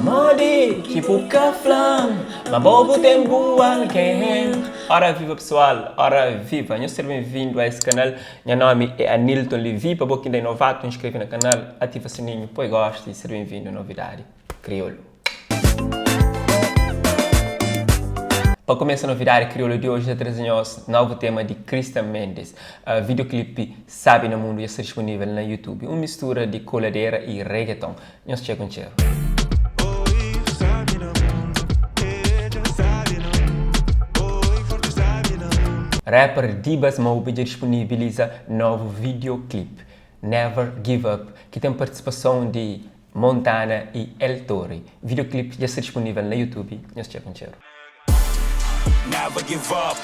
Amore, tipo caflam, mas bobo tem boa quem. Ora viva pessoal, ora viva, sejam bem-vindos a esse canal. Meu nome é Anilton Levi, para quem é novato, inscreve no canal, ativa o sininho, pois gosta e seja bem-vindo a novidade crioulo. Para começar a novidade crioulo de hoje, trazemos um novo tema de Christian Mendes. O videoclipe Sabe no Mundo está disponível na YouTube. Uma mistura de coladeira e reggaeton. Nós chegamos um cheiro. Rapper Dibas Mob disponibiliza novo videoclipe, Never Give Up, que tem participação de Montana e El Torre. O videoclipe já está disponível na YouTube. Nós chegamos um cheiro. Never give up,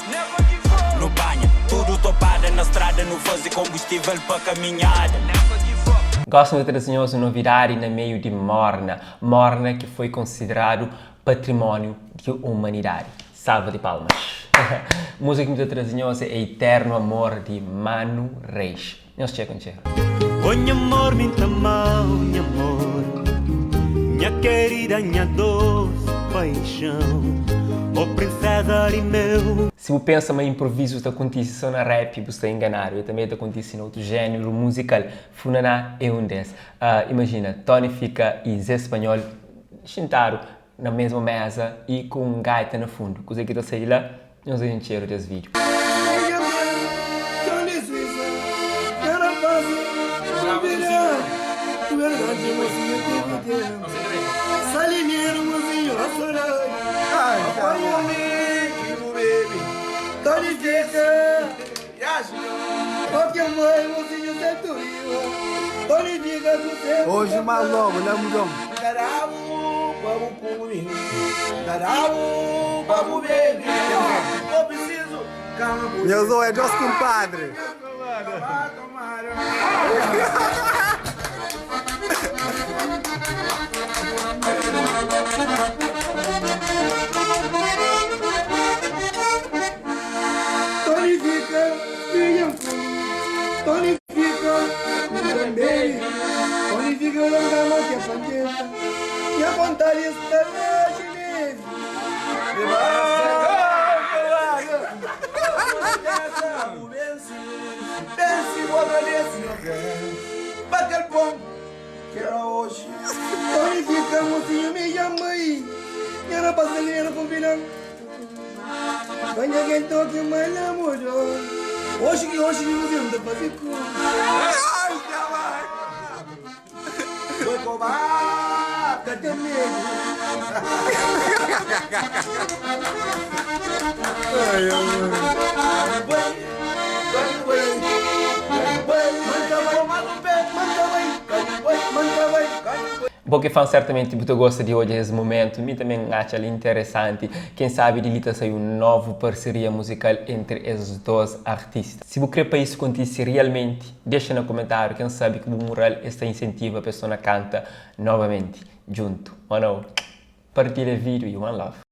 no banha, tudo topada na estrada, não fazer combustível para caminhada. Gosto de trazer uma novidade no meio de Morna. Morna que foi considerado patrimônio da humanidade. Salva de palmas. Música que me traz é Eterno Amor de Manu Reis. Nós chegamos. Oi, amor, minha mão, minha amor, minha querida, minha doce paixão. Oh, princesa e meu. Se você pensa em improviso que acontece só na rap, você está enganado. Eu também acontece em outro gênero musical. Funaná é um desses. Imagina, Tony fica e Zé Espanhol sentaram na mesma mesa e com um gaita no fundo. Coisa que está saindo lá, nós vamos cheiro desse vídeo. Salineiro, mozinho, hoje mais logo, né, mudão? Eu sou Deus compadre. Tonifica, minha tonifica, também. Tonifica, eu não dá mais que a pandeira. E a vontade está na chinesa. Pense, bora nesse bate o pão, que era hoje. Tonifica, mocinho, me chama aí. E era brasileira combinando. Quando alguém toca, mais namorou. Hoje que você não dá pra fazer coisa. Ai, caralho! Foi covar, cadê medo? Ai, amor. Porque fã certamente muito gosta de hoje esse momento, me também acha ali interessante. Quem sabe de Lita saiu uma nova parceria musical entre esses dois artistas. Se você quer para isso acontecer realmente, deixa no comentário. Quem sabe que o mural está incentiva a pessoa a canta novamente junto. Ou não? Partilha o vídeo e one love.